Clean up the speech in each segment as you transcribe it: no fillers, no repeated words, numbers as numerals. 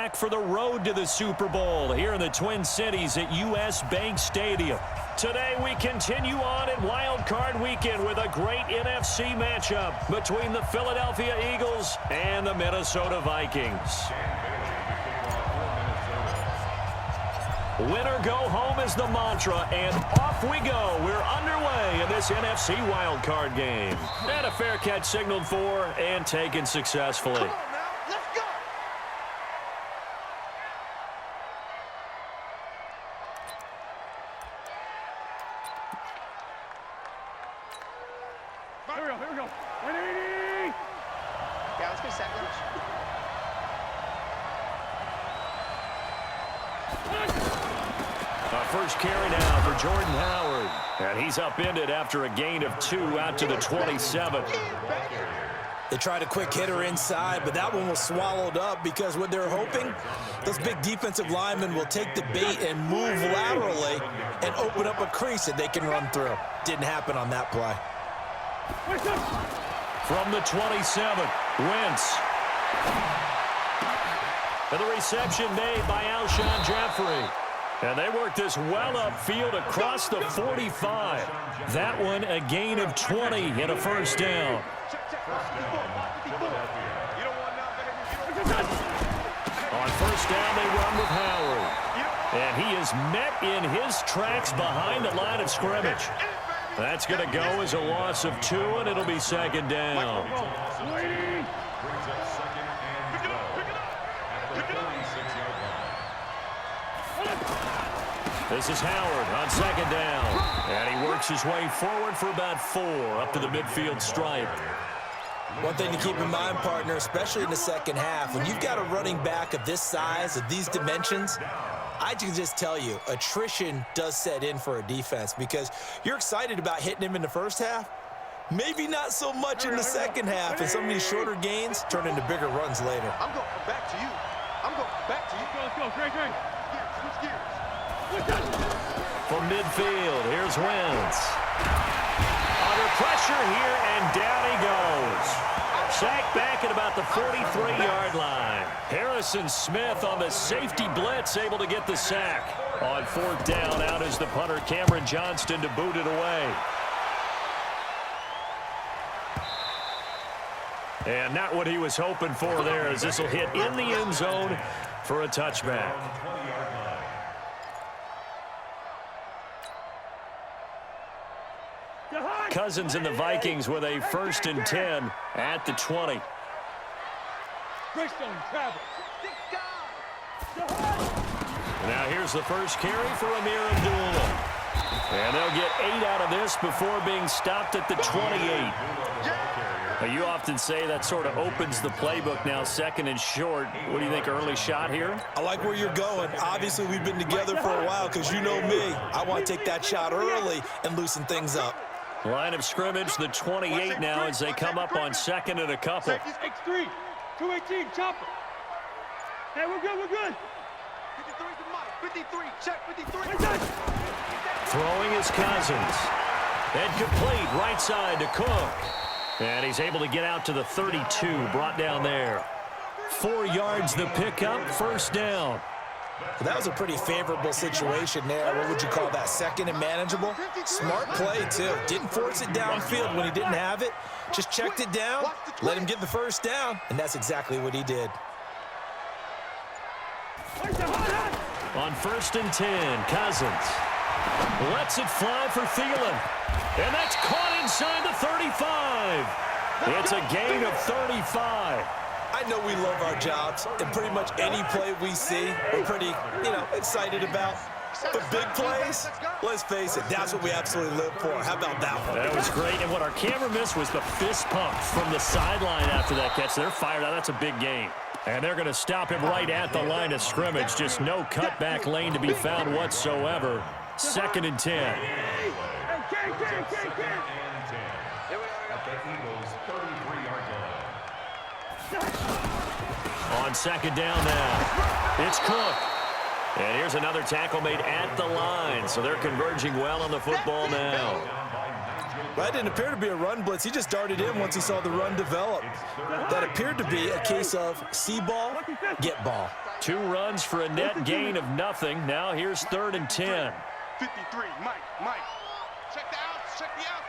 back for the road to the Super Bowl here in the Twin Cities at U.S. Bank Stadium. Today we continue on in Wild Card Weekend with a great NFC matchup between the Philadelphia Eagles and the Minnesota Vikings. Winner go home is the mantra, and off we go. We're underway in this NFC Wild Card game. And a fair catch signaled for and taken successfully. Come on now, let's go. Here we go. Yeah, let's go second. First carry now for Jordan Howard. And he's upended after a gain of 2 out to the 27. They tried a quick hitter inside, but that one was swallowed up because what they're hoping, those big defensive linemen will take the bait and move laterally and open up a crease that they can run through. Didn't happen on that play. From the 27, Wentz. And the reception made by Alshon Jeffrey. And they work this well upfield across the 45. That one a gain of 20 and a first down. On first down, they run with Howard. And he is met in his tracks behind the line of scrimmage. That's going to go as a loss of 2, and it'll be second down. This is Howard on second down. And he works his way forward for about 4 up to the midfield stripe. One thing to keep in mind, partner, especially in the second half, when you've got a running back of this size, of these dimensions, I can just tell you, attrition does set in for a defense because you're excited about hitting him in the first half. Maybe not so much in the second half, and some of these shorter gains turn into bigger runs later. I'm going back to you. Let's go. Great. Switch gears. From midfield, here's Wentz. Under pressure here, and down he goes. Sacked back at about the 43-yard line. Harrison Smith on the safety blitz, able to get the sack. On fourth down, out is the punter, Cameron Johnston, to boot it away. And not what he was hoping for there, as this will hit in the end zone for a touchback. Cousins and the Vikings with a 1st and 10 at the 20. Now here's the first carry for Amir Abdullah. And they'll get 8 out of this before being stopped at the 28. Now, you often say that sort of opens the playbook now, 2nd and short. What do you think, early shot here? I like where you're going. Obviously, we've been together for a while because you know me. I want to take that shot early and loosen things up. Line of scrimmage, the 28 now as they come up on 2nd and a couple. X3, 218, chopper. Hey, we're good. 53, check 53. Throwing his Cousins. And complete right side to Cook. And he's able to get out to the 32, brought down there. 4 yards the pickup, first down. Well, that was a pretty favorable situation there. What would you call that, 2nd and manageable? Smart play, too. Didn't force it downfield when he didn't have it. Just checked it down, let him get the first down, and that's exactly what he did. On 1st and 10, Cousins lets it fly for Thielen. And that's caught inside the 35. It's a gain of 35. I know we love our jobs, and pretty much any play we see, we're pretty, excited about. But big plays, let's face it, that's what we absolutely live for. How about that one? That was great, and what our camera missed was the fist pump from the sideline after that catch. They're fired out. That's a big gain. And they're going to stop him right at the line of scrimmage. Just no cutback lane to be found whatsoever. 2nd and 10. On 2nd down now, it's Cook. And here's another tackle made at the line, so they're converging well on the football now. That didn't appear to be a run blitz. He just darted in once he saw the run develop. That appeared to be a case of see ball, get ball. 2 runs for a net gain of nothing. Now here's 3rd and 10. 53, Mike. Check the outs, check the outs.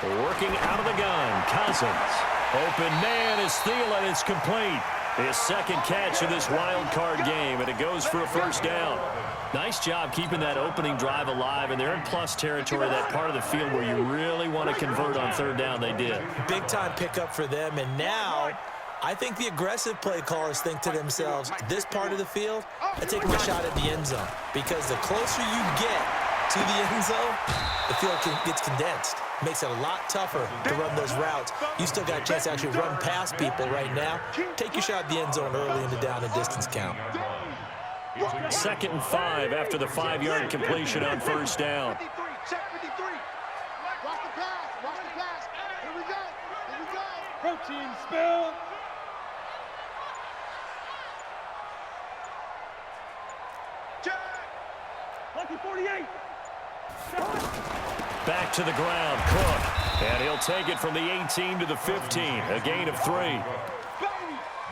Working out of the gun, Cousins. Open man is Thielen. It's complete. His 2nd catch of this wild card game, and it goes for a 1st down. Nice job keeping that opening drive alive, and they're in plus territory, that part of the field where you really want to convert on 3rd down. They did. Big-time pickup for them, and now I think the aggressive play callers think to themselves, this part of the field, I take my shot at the end zone, because the closer you get to the end zone, the field gets condensed. Makes it a lot tougher to run those routes. You still got a chance to actually run past people right now. Take your shot at the end zone early in the down and distance count. 2nd and 5 after the 5-yard completion on 1st down. Check 53. Watch the pass. Here we go. Protein spill. Check. Lucky 48. Back to the ground, Cook. And he'll take it from the 18 to the 15. A gain of 3.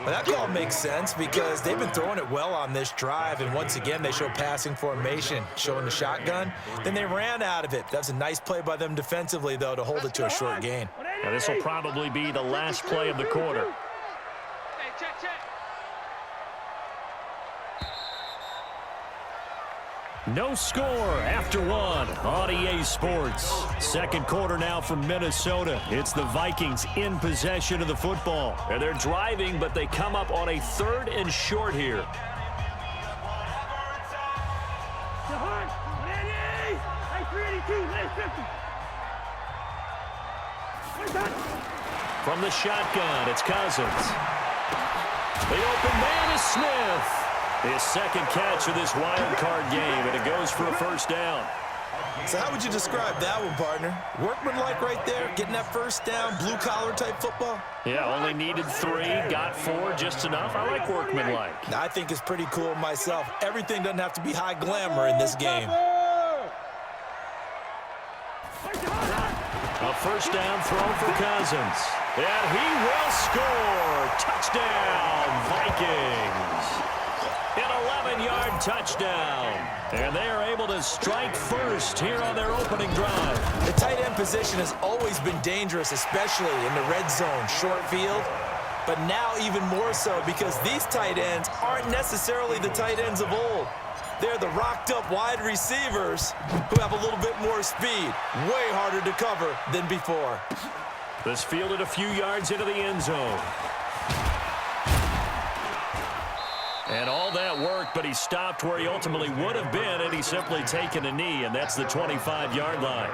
Well, that call makes sense because they've been throwing it well on this drive, and once again they show passing formation, showing the shotgun. Then they ran out of it. That's a nice play by them defensively, though, to hold it to a short gain. Now this will probably be the last play of the quarter. Hey, check. No score after 1 on EA Sports. 2nd quarter now from Minnesota. It's the Vikings in possession of the football. And they're driving, but they come up on a 3rd and short here. From the shotgun, it's Cousins. The open man is Smith. His 2nd catch of this wild card game, and it goes for a 1st down. So how would you describe that one, partner? Workmanlike right there, getting that 1st down, blue-collar type football? Yeah, only needed 3, got 4, just enough. I like workmanlike. I think it's pretty cool myself. Everything doesn't have to be high glamour in this game. A 1st down throw for Cousins. And he will score. Touchdown, Vikings. An 11-yard touchdown. And they are able to strike first here on their opening drive. The tight end position has always been dangerous, especially in the red zone, short field. But now even more so because these tight ends aren't necessarily the tight ends of old. They're the rocked-up wide receivers who have a little bit more speed. Way harder to cover than before. This fielded a few yards into the end zone. And all that worked, but he stopped where he ultimately would have been, and he's simply taken a knee, and that's the 25-yard line.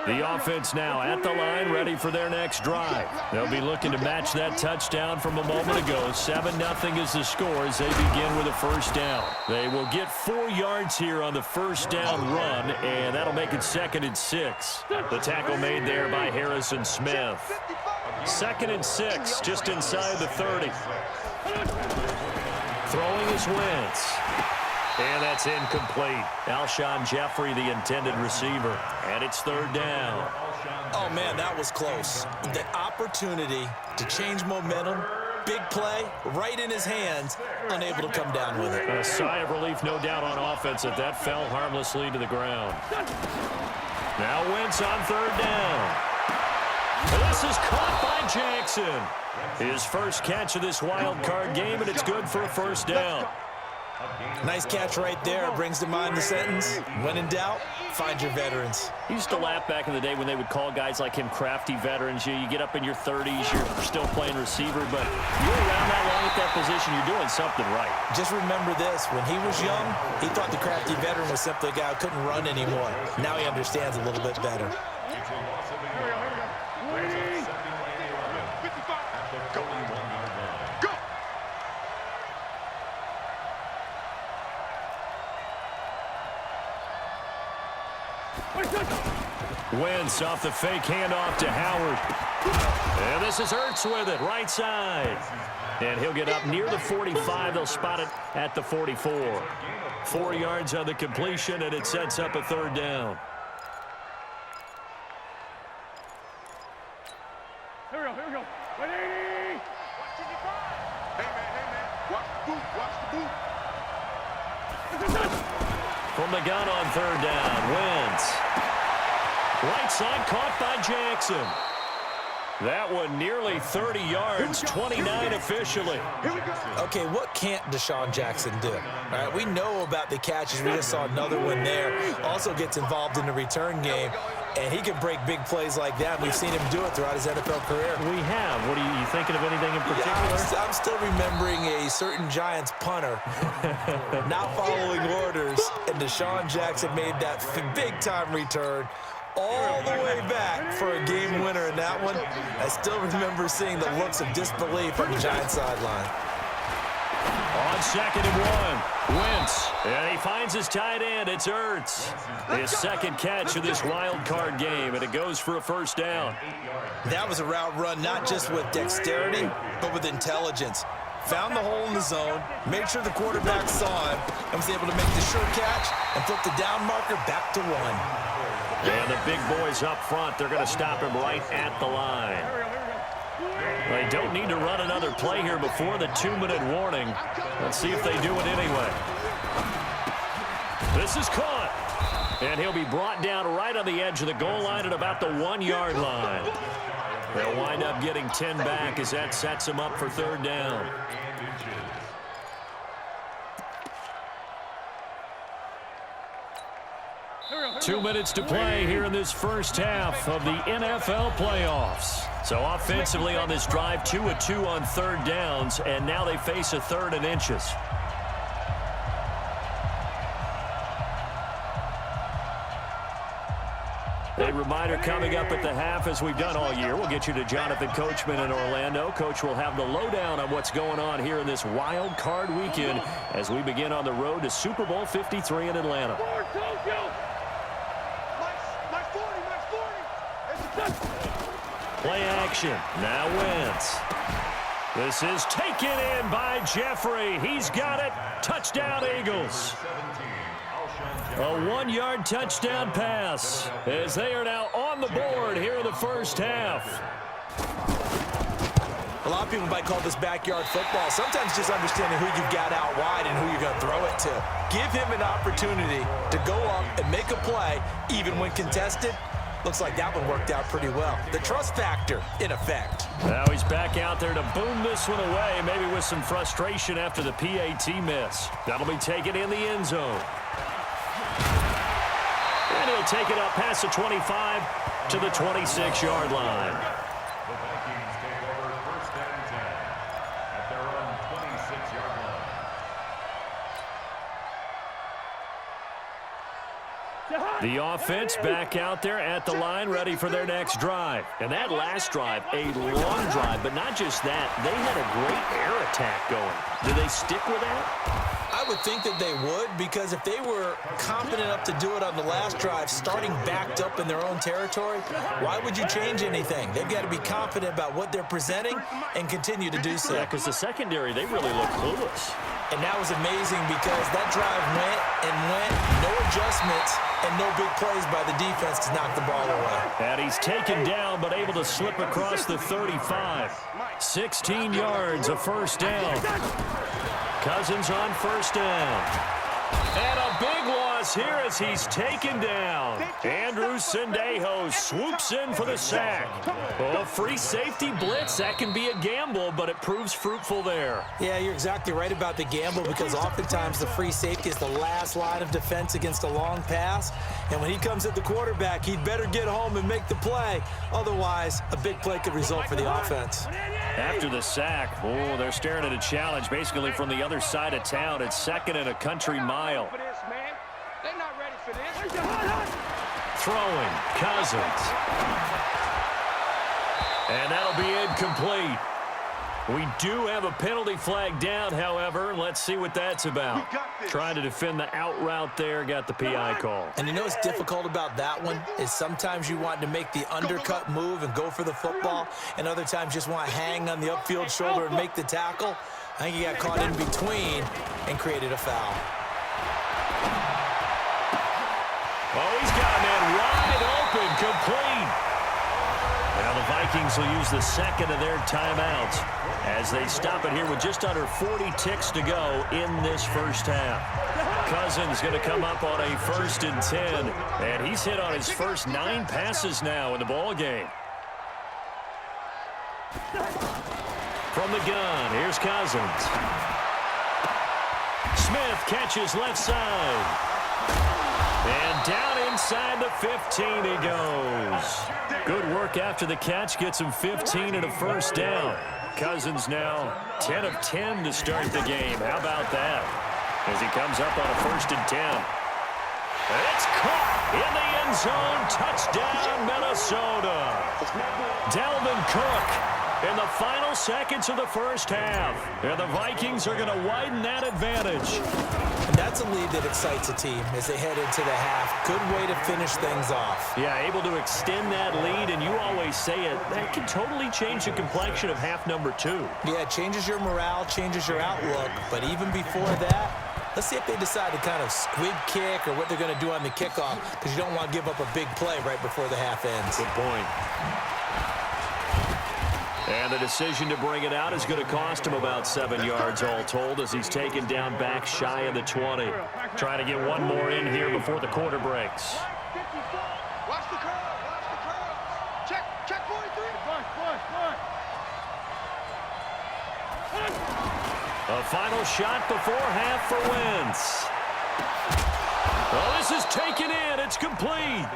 The offense now at the line, ready for their next drive. They'll be looking to match that touchdown from a moment ago. 7-0 is the score as they begin with a 1st down. They will get 4 yards here on the 1st down run, and that'll make it 2nd and 6. The tackle made there by Harrison Smith. 2nd and 6, just inside the 30. Throwing is Wentz. And that's incomplete. Alshon Jeffrey, the intended receiver. And it's 3rd down. Oh, man, that was close. The opportunity to change momentum, big play, right in his hands, unable to come down with it. A sigh of relief, no doubt, on offense that that fell harmlessly to the ground. Now Wentz on 3rd down. And this is caught by Jackson. His 1st catch of this wild card game, and it's good for a 1st down. Nice catch right there. Brings to mind the sentence, when in doubt, find your veterans. He used to laugh back in the day when they would call guys like him crafty veterans. You get up in your 30s, you're still playing receiver, but you're around that long at that position, you're doing something right. Just remember this, when he was young, he thought the crafty veteran was simply a guy who couldn't run anymore. Now he understands a little bit better. Wentz off the fake handoff to Howard. And this is Ertz with it, right side. And he'll get up near the 45. They'll spot it at the 44. 4 yards on the completion, and it sets up a 3rd down. Here we go. 180. boot. Watch the boot. From the gun on third down, Wentz. Right side caught by Jackson. That one nearly 30 yards, 29 officially. Okay, what can't Deshaun Jackson do? All right, we know about the catches. We just saw another one there. Also gets involved in the return game, and he can break big plays like that. We've seen him do it throughout his NFL career. We have. What are you thinking of anything in particular? Yeah, I'm still remembering a certain Giants punter not following orders, and Deshaun Jackson made that big-time return all the way back for a game winner in that one. I still remember seeing the looks of disbelief on the Giants sideline. On 2nd and 1, Wentz. And he finds his tight end. It's Ertz. His second catch of this wild card game, and it goes for a first down. That was a route run not just with dexterity, but with intelligence. Found the hole in the zone, made sure the quarterback saw him, and was able to make the sure catch and flip the down marker back to 1. And the big boys up front, they're going to stop him right at the line. They don't need to run another play here before the 2-minute warning. Let's see if they do it anyway. This is caught. And he'll be brought down right on the edge of the goal line at about the 1-yard line. They'll wind up getting 10 back as that sets him up for third down. Two minutes to play here in this first half of the NFL playoffs. So offensively on this drive, 2 of 2 on third downs, and now they face a 3rd and inches. A reminder coming up at the half, as we've done all year. We'll get you to Jonathan Coachman in Orlando. Coach will have the lowdown on what's going on here in this wild card weekend as we begin on the road to Super Bowl 53 in Atlanta. Play action. Now Wentz. This is taken in by Jeffrey. He's got it. Touchdown, Eagles. A 1-yard touchdown pass as they are now on the board here in the first half. A lot of people might call this backyard football. Sometimes just understanding who you've got out wide and who you're going to throw it to. Give him an opportunity to go up and make a play, even when contested. Looks like that one worked out pretty well. The trust factor in effect. Now he's back out there to boom this one away, maybe with some frustration after the PAT miss. That'll be taken in the end zone. And he'll take it up past the 25 to the 26-yard line. The Vikings take over 1st and 10 at their own 26-yard line. The offense back out there at the line, ready for their next drive. And that last drive, a long drive, but not just that. They had a great air attack going. Do they stick with that? I would think that they would, because if they were confident enough to do it on the last drive, starting backed up in their own territory, why would you change anything? They've got to be confident about what they're presenting and continue to do so. Yeah, because the secondary, they really look clueless. And that was amazing because that drive went and went, no adjustments, and no big plays by the defense to knock the ball away. And he's taken down, but able to slip across the 35. 16 yards, a first down. Cousins on first down. And a big loss here as he's taken down. Andrew Sendejo swoops in for the sack. Oh, free safety blitz, that can be a gamble, but it proves fruitful there. Yeah, you're exactly right about the gamble, because oftentimes the free safety is the last line of defense against a long pass. And when he comes at the quarterback, he'd better get home and make the play. Otherwise, a big play could result for the offense. After the sack, oh, they're staring at a challenge basically from the other side of town. It's 2nd and a country mile. Throwing, Cousins. And that'll be incomplete. We do have a penalty flag down, however. Let's see what that's about. Trying to defend the out route there, got the PI call. And you know what's difficult about that one is sometimes you want to make the undercut move and go for the football, and other times just want to hang on the upfield shoulder and make the tackle. I think he got caught in between and created a foul. Oh, he's got a man wide open, complete. Now the Vikings will use the second of their timeouts as they stop it here with just under 40 ticks to go in this first half. Cousins going to come up on a 1st and 10, and he's hit on his first 9 passes now in the ball game. From the gun, here's Cousins. Smith catches left side. And down inside the 15 he goes. Good work after the catch. Gets him 15 and a first down. Cousins now 10 of 10 to start the game. How about that? As he comes up on a 1st and 10. It's caught in the end zone. Touchdown, Minnesota. Dalvin Cook in the final seconds of the first half. And the Vikings are going to widen that advantage. And that's a lead that excites a team as they head into the half. Good way to finish things off. Yeah, able to extend that lead, and you always say it, that can totally change the complexion of half number 2. Yeah, it changes your morale, changes your outlook. But even before that, let's see if they decide to kind of squib kick or what they're going to do on the kickoff, because you don't want to give up a big play right before the half ends. Good point. And the decision to bring it out is going to cost him about 7 yards all told as he's taken down back shy of the 20. Trying to get one more in here before the quarter breaks. Watch the curve. Watch the curve. Check 43. A final shot before half for Wentz. Oh, this is taken in. It's complete.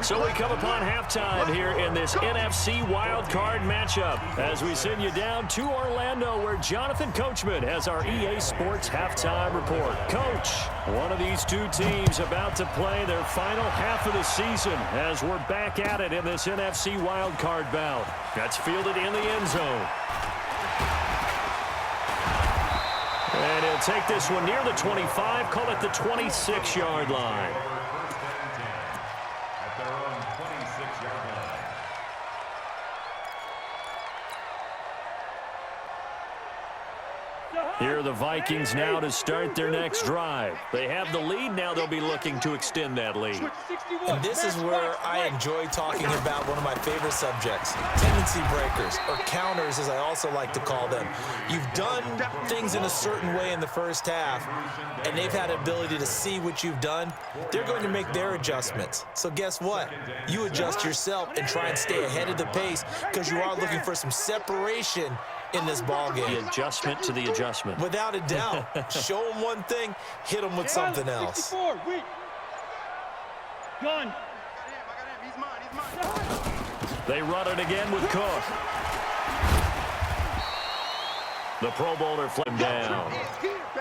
So we come upon halftime here in this NFC wildcard matchup as we send you down to Orlando where Jonathan Coachman has our EA Sports halftime report. Coach, one of these two teams about to play their final half of the season as we're back at it in this NFC wildcard bout. That's fielded in the end zone. And he'll take this one near the 25, call it the 26-yard line. Here are the Vikings now to start their next drive. They have the lead. Now they'll be looking to extend that lead. And this is where I enjoy talking about one of my favorite subjects, tendency breakers, or counters as I also like to call them. You've done things in a certain way in the first half, and they've had the ability to see what you've done. They're going to make their adjustments. So guess what? You adjust yourself and try and stay ahead of the pace because you are looking for some separation in this ball game. The adjustment to the adjustment. Without a doubt. Show them one thing, hit them with something else. Gun. He's mine. They run it again with Cook. The Pro Bowler flipped down.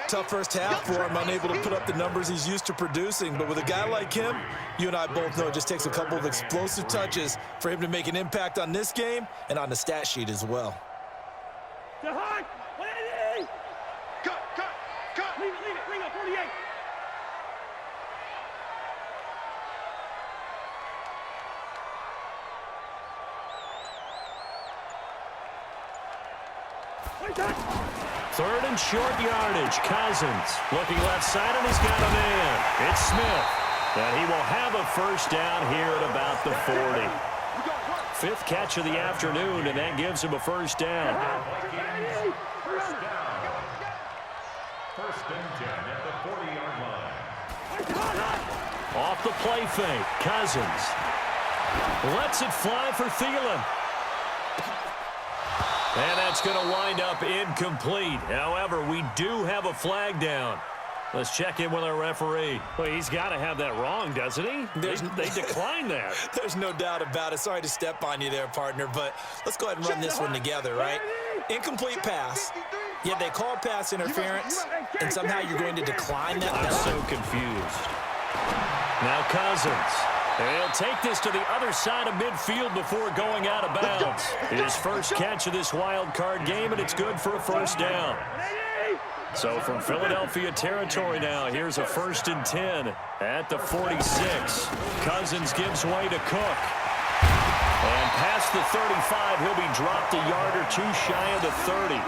Tough first half for him, unable to put up the numbers he's used to producing. But with a guy like him, you and I both know it just takes a couple of explosive touches for him to make an impact on this game and on the stat sheet as well. Cut. Leave it. Bring up 48. Third and short yardage. Cousins looking left side, and he's got a man. It's Smith. And he will have a first down here at about the 40. Fifth catch of the afternoon, and that gives him a first down. First and 10 at the 40-yard line. Off the play fake. Cousins lets it fly for Thielen. And that's going to wind up incomplete. However, we do have a flag down. Let's check in with our referee. Well, he's got to have that wrong, doesn't he? They declined that. There's no doubt about it. Sorry to step on you there, partner, but let's go ahead and run this one together, right? Incomplete pass. Yet they call pass interference, and somehow you're going to decline that. I'm so confused. Now Cousins. And he'll take this to the other side of midfield before going out of bounds. His first catch of this wild card game, and it's good for a first down. So from Philadelphia territory now, here's a 1st and 10 at the 46. Cousins gives way to Cook. And past the 35, he'll be dropped a yard or two shy of the 30.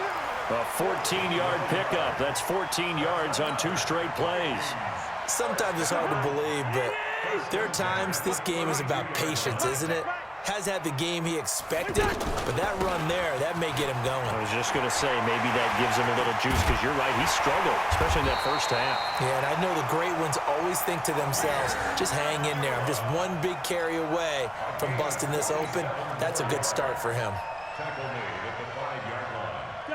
A 14-yard pickup. That's 14 yards on 2 straight plays. Sometimes it's hard to believe, but there are times this game is about patience, isn't it? has had the game he expected, but that run there, that may get him going. I was just going to say, maybe that gives him a little juice, because you're right, he struggled, especially in that first half. Yeah, and I know the great ones always think to themselves, just hang in there. I'm just one big carry away from busting this open. That's a good start for him. Tackle made at the 5-yard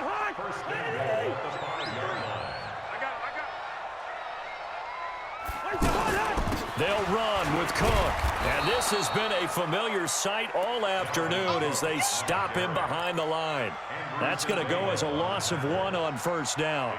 line. First and goal at the 5-yard line. They'll run with Cook. And this has been a familiar sight all afternoon as they stop him behind the line. That's going to go as a loss of 1 on first down.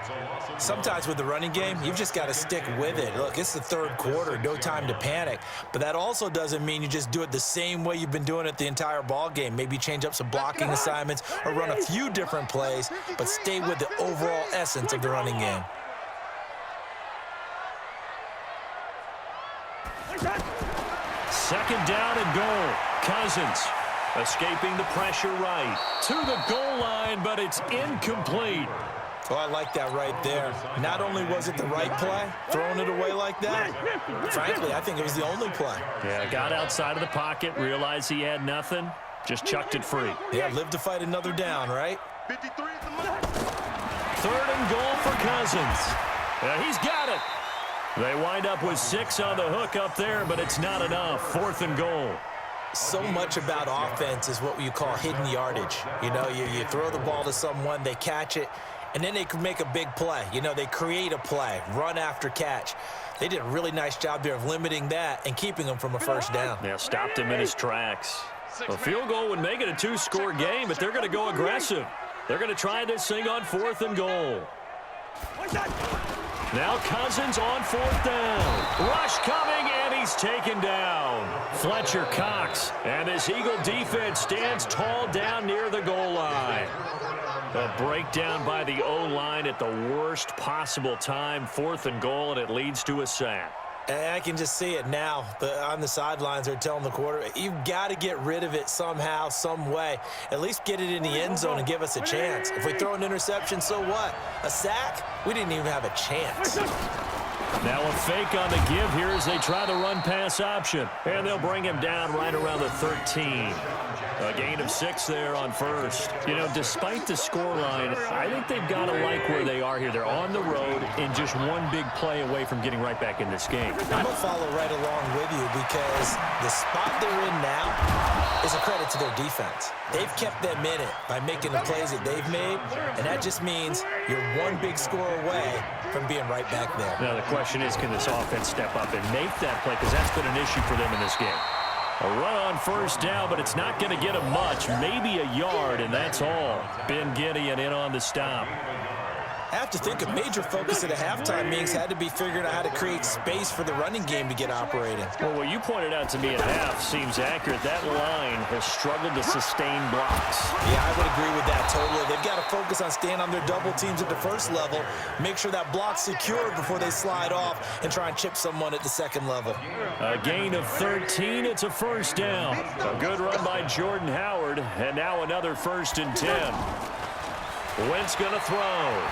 Sometimes with the running game, you've just got to stick with it. Look, it's the third quarter, no time to panic. But that also doesn't mean you just do it the same way you've been doing it the entire ball game. Maybe change up some blocking assignments or run a few different plays, but stay with the overall essence of the running game. Second down and goal. Cousins escaping the pressure right to the goal line, but it's incomplete. Oh, I like that right there. Not only was it the right play, throwing it away like that, frankly, I think it was the only play. Yeah, got outside of the pocket, realized he had nothing, just chucked it free. Yeah, live to fight another down, right? 53 is the mark. Third and goal for Cousins. Yeah, he's got it. They wind up with 6 on the hook up there, but it's not enough. Fourth and goal. So much about offense is what you call hidden yardage. You know, you throw the ball to someone, they catch it, and then they can make a big play. You know, they create a play, run after catch. They did a really nice job there of limiting that and keeping him from a first down. Yeah, stopped him in his tracks. A field goal would make it a 2-score game, but they're going to go aggressive. They're going to try this thing on fourth and goal. Now Cousins on fourth down. Rush coming, and he's taken down. Fletcher Cox, and this Eagle defense stands tall down near the goal line. A breakdown by the O-line at the worst possible time. Fourth and goal, and it leads to a sack. And I can just see it now. On the sidelines, they're telling the quarterback, you've got to get rid of it somehow, some way. At least get it in the end zone and give us a chance. If we throw an interception, so what? A sack? We didn't even have a chance. Now a fake on the give here as they try the run-pass option. And they'll bring him down right around the 13. A gain of 6 there on first. You know, despite the scoreline, I think they've got to like where they are here. They're on the road and just one big play away from getting right back in this game. I'm going to follow right along with you because the spot they're in now is a credit to their defense. They've kept them in it by making the plays that they've made, and that just means you're one big score away from being right back there. Now the question is, can this offense step up and make that play? Because that's been an issue for them in this game. A run on first down, but it's not going to get him much. Maybe a yard, and that's all. Ben Gideon in on the stop. I have to think a major focus of the halftime meetings had to be figuring out how to create space for the running game to get operating. Well, what you pointed out to me at half seems accurate. That line has struggled to sustain blocks. Yeah, I would agree with that totally. They've got to focus on staying on their double teams at the first level, make sure that block's secured before they slide off and try and chip someone at the second level. A gain of 13. It's a first down. A good run by Jordan Howard, and now another 1st and 10. Wentz going to throw.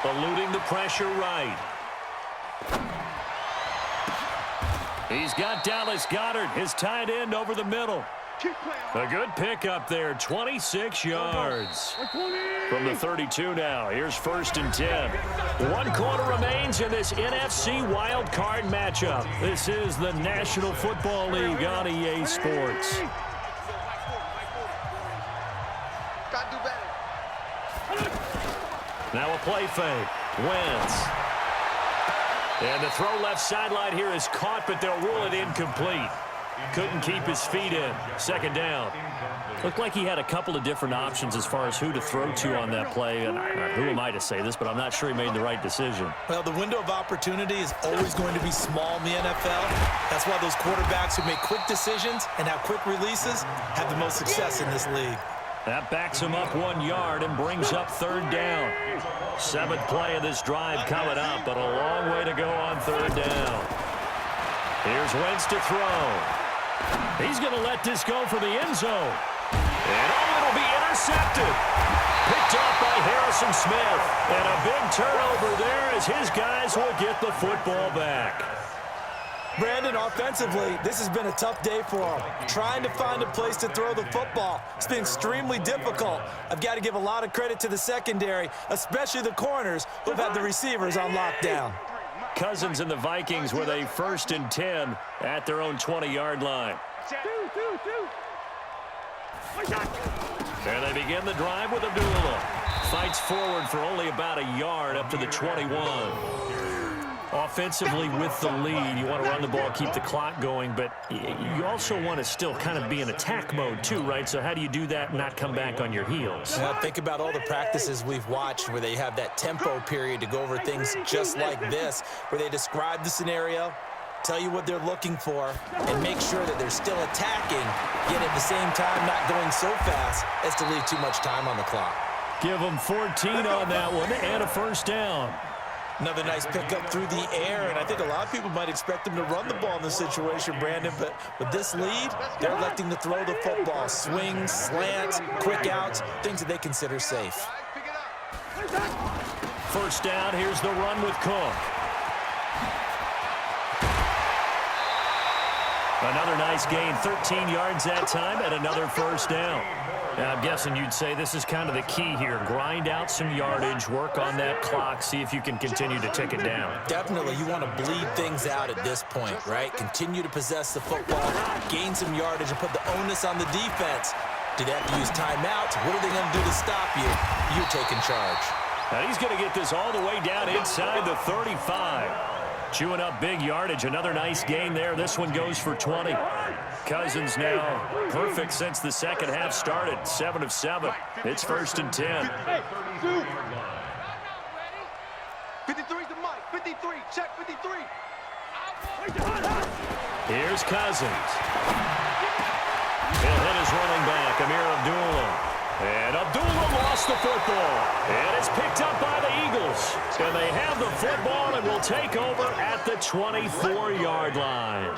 Eluding the pressure right. He's got Dallas Goedert, his tight end, over the middle. A good pickup there, 26 yards. From the 32 now, here's 1st and 10. 1 quarter remains in this NFC wild card matchup. This is the National Football League on EA Sports. Gotta do better. Now a play fake. Wentz. And the throw left sideline here is caught, but they'll rule it incomplete. Couldn't keep his feet in. 2nd down. Looked like he had a couple of different options as far as who to throw to on that play. And who am I to say this, but I'm not sure he made the right decision. Well, the window of opportunity is always going to be small in the NFL. That's why those quarterbacks who make quick decisions and have quick releases have the most success in this league. That backs him up 1 yard and brings up 3rd down. 7th play of this drive coming up, but a long way to go on 3rd down. Here's Wentz to throw. He's going to let this go for the end zone. And it'll be intercepted. Picked off by Harrison Smith. And a big turnover there as his guys will get the football back. Brandon, offensively, this has been a tough day for him. Trying to find a place to throw the football. It's been extremely difficult. I've got to give a lot of credit to the secondary, especially the corners who've had the receivers on lockdown. Cousins and the Vikings with a 1st and 10 at their own 20-yard line. And they begin the drive with Abdullah. Fights forward for only about a yard up to the 21. Offensively with the lead, you want to run the ball, keep the clock going, but you also want to still kind of be in attack mode too, right? So how do you do that and not come back on your heels? Now, think about all the practices we've watched where they have that tempo period to go over things just like this, where they describe the scenario, tell you what they're looking for, and make sure that they're still attacking, yet at the same time not going so fast as to leave too much time on the clock. Give them 14 on that one and a 1st down. Another nice pickup through the air, and I think a lot of people might expect them to run the ball in this situation, Brandon, but with this lead, they're electing to throw the football. Swings, slants, quick outs, things that they consider safe. 1st down, here's the run with Cook. Another nice gain, 13 yards that time, and another 1st down. Now, I'm guessing you'd say this is kind of the key here. Grind out some yardage, work on that clock, see if you can continue to tick it down. Definitely, you want to bleed things out at this point, right? Continue to possess the football, gain some yardage, and put the onus on the defense. Do they have to use timeouts? What are they going to do to stop you? You're taking charge. Now, he's going to get this all the way down inside the 35. Chewing up big yardage. Another nice gain there. This one goes for 20. Cousins now perfect since the second half started. 7 of 7. It's 1st and 10. 53's the mic. 53. Check 53. Here's Cousins. He'll hit his running back, Amir Abdullah. And Abdullah lost the football. And it's picked up by the Eagles. And they have the football and will take over at the 24-yard line.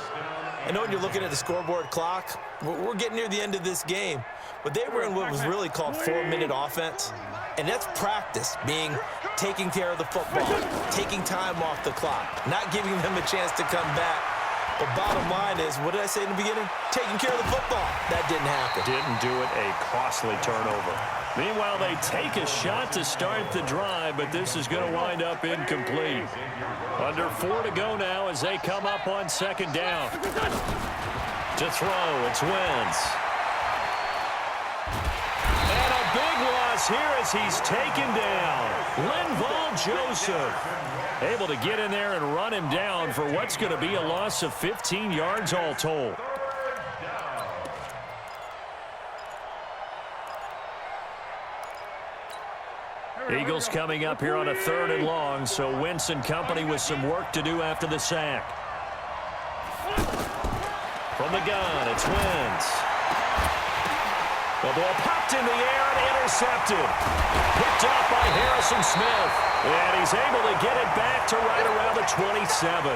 I know when you're looking at the scoreboard clock, we're getting near the end of this game, but they were in what was really called 4-minute offense, and that's practice, being taking care of the football, taking time off the clock, not giving them a chance to come back. But bottom line is, what did I say in the beginning? Taking care of the football. That didn't happen. Didn't do it, a costly turnover. Meanwhile, they take a shot to start the drive, but this is going to wind up incomplete. Under 4 to go now as they come up on 2nd down. To throw, it's Wentz. And a big loss here as he's taken down. Linval Joseph able to get in there and run him down for what's going to be a loss of 15 yards all told. Eagles coming up here on a 3rd and long, so Wentz and company with some work to do after the sack. From the gun, it's Wentz. The ball popped in the air and intercepted. Picked up by Harrison Smith. And he's able to get it back to right around the 27.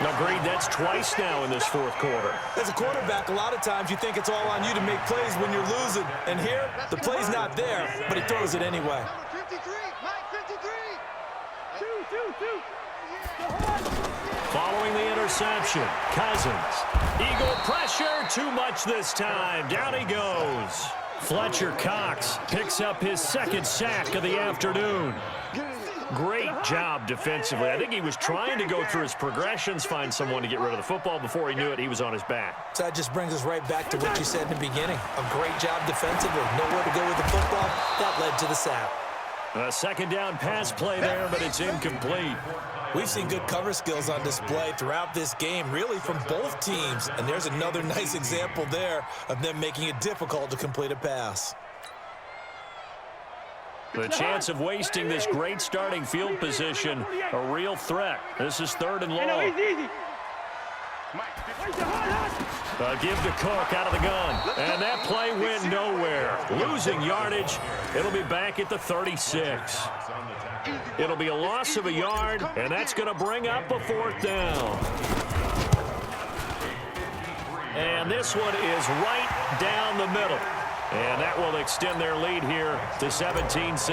Agreed, that's twice now in this 4th quarter. As a quarterback, a lot of times you think it's all on you to make plays when you're losing. And here, the play's not there, but he throws it anyway. 53. Mike 53. Following the interception, Cousins. Eagle pressure, too much this time. Down he goes. Fletcher Cox picks up his 2nd sack of the afternoon. Great job defensively. I think he was trying to go through his progressions, find someone to get rid of the football. Before he knew it, he was on his back. So that just brings us right back to what you said in the beginning. A great job defensively. Nowhere to go with the football. That led to the sack. A 2nd down pass play there, but it's incomplete. We've seen good cover skills on display throughout this game, really from both teams. And there's another nice example there of them making it difficult to complete a pass. The chance of wasting this great starting field position, a real threat. This is 3rd and long. Give to Cook out of the gun. And that play went nowhere. Losing yardage. It'll be back at the 36. It'll be a loss of a yard, and that's going to bring up a 4th down. And this one is right down the middle. And that will extend their lead here to 17-6.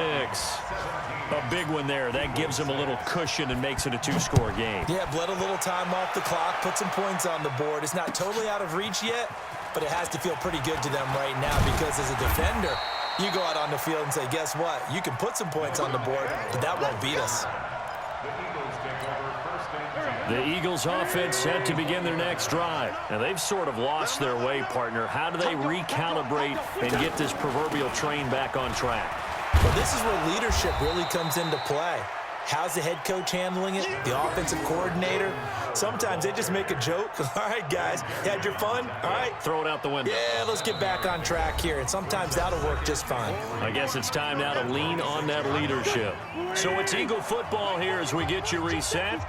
A big one there. That gives them a little cushion and makes it a two-score game. Yeah, bled a little time off the clock, put some points on the board. It's not totally out of reach yet, but it has to feel pretty good to them right now because as a defender, you go out on the field and say, guess what? You can put some points on the board, but that won't beat us. The Eagles offense set to begin their next drive. Now, they've sort of lost their way, partner. How do they recalibrate and get this proverbial train back on track? Well, this is where leadership really comes into play. How's the head coach handling it? The offensive coordinator? Sometimes they just make a joke. All right, guys, you had your fun? All right. Throw it out the window. Yeah, let's get back on track here, and sometimes that'll work just fine. I guess it's time now to lean on that leadership. So it's Eagle football here as we get you reset.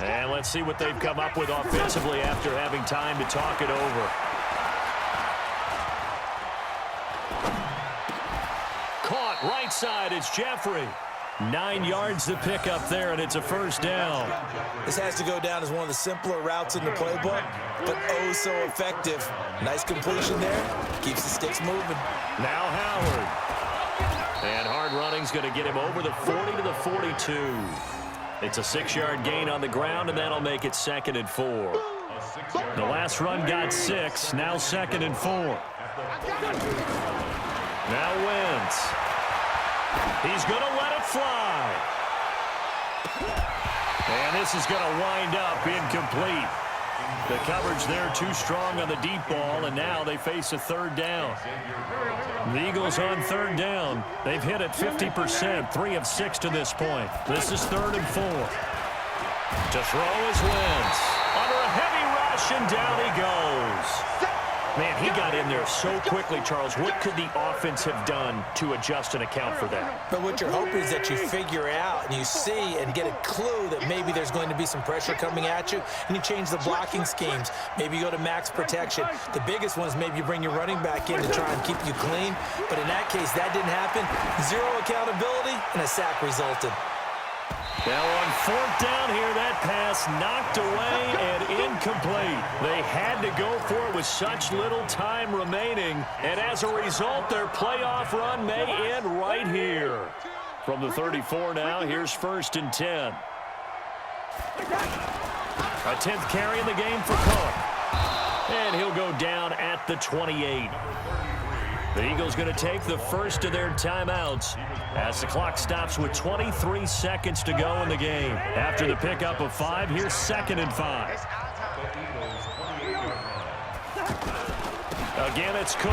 And let's see what they've come up with offensively after having time to talk it over. Caught right side, it's Jeffrey. 9 yards to pick up there, and it's a first down. This has to go down as one of the simpler routes in the playbook, but oh so effective. Nice completion there. Keeps the sticks moving. Now Howard. And hard running's going to get him over the 40 to the 42. It's a 6-yard gain on the ground, and that'll make it 2nd and 4. The last run got 6, now 2nd and 4. Now Wentz. He's going to let it fly. And this is going to wind up incomplete. The coverage there too strong on the deep ball, and now they face a 3rd down. The Eagles on 3rd down. They've hit it 50%, 3 of 6 to this point. This is 3rd and 4. To throw is Wentz. Under a heavy rush, and down he goes. Man, he got in there so quickly, Charles. What could the offense have done to adjust and account for that? But what you're hoping is that you figure out and you see and get a clue that maybe there's going to be some pressure coming at you, and you change the blocking schemes. Maybe you go to max protection. The biggest one is maybe you bring your running back in to try and keep you clean. But in that case, that didn't happen. 0 accountability, and a sack resulted. Now on 4th down here, that pass knocked away and incomplete. They had to go for it with such little time remaining, and as a result, their playoff run may end right here. From the 34 now, here's 1st and 10. A 10th carry in the game for Cook. And he'll go down at the 28. The Eagles going to take the first of their timeouts as the clock stops with 23 seconds to go in the game. After the pickup of 5, here's 2nd and 5. Again, it's Cook.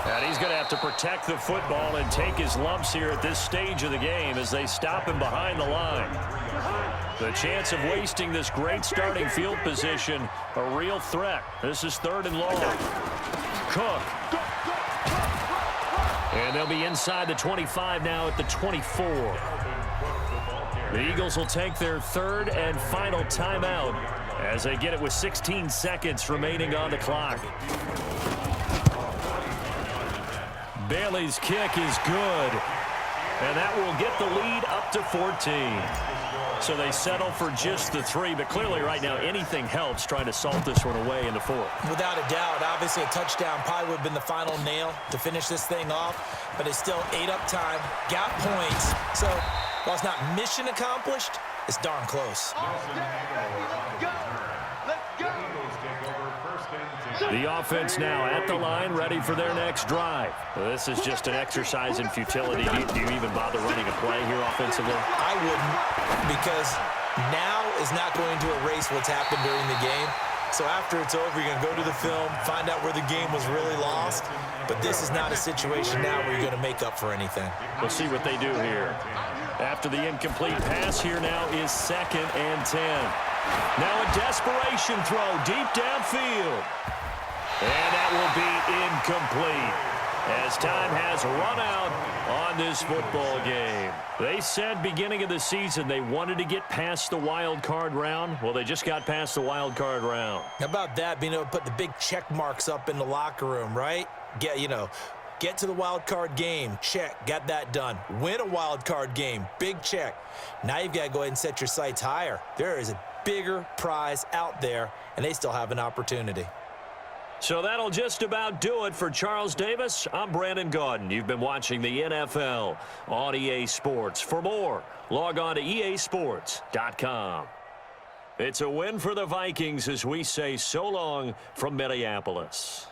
And he's going to have to protect the football and take his lumps here at this stage of the game as they stop him behind the line. The chance of wasting this great starting field position, a real threat. This is 3rd and long. Cook. And they'll be inside the 25 now at the 24. The Eagles will take their 3rd and final timeout as they get it with 16 seconds remaining on the clock. Bailey's kick is good, and that will get the lead up to 14. So they settle for just the 3, but clearly right now anything helps trying to salt this one away in the 4th. Without a doubt, obviously a touchdown probably would have been the final nail to finish this thing off, but it's still 8 up time, got points. So while it's not mission accomplished, it's darn close. The offense now at the line, ready for their next drive. Well, this is just an exercise in futility. Do you even bother running a play here offensively? I wouldn't, because now is not going to erase what's happened during the game. So after it's over, you're going to go to the film, find out where the game was really lost. But this is not a situation now where you're going to make up for anything. We'll see what they do here. After the incomplete pass, here now is 2nd and 10. Now a desperation throw deep downfield. And that will be incomplete as time has run out on this football game. They said beginning of the season they wanted to get past the wild card round. Well, they just got past the wild card round. How about that, being able to put the big check marks up in the locker room, right? Get to the wild card game, check, got that done. Win a wild card game, big check. Now you've got to go ahead and set your sights higher. There is a bigger prize out there, and they still have an opportunity. So that'll just about do it for Charles Davis. I'm Brandon Gaudin. You've been watching the NFL on EA Sports. For more, log on to easports.com. It's a win for the Vikings as we say so long from Minneapolis.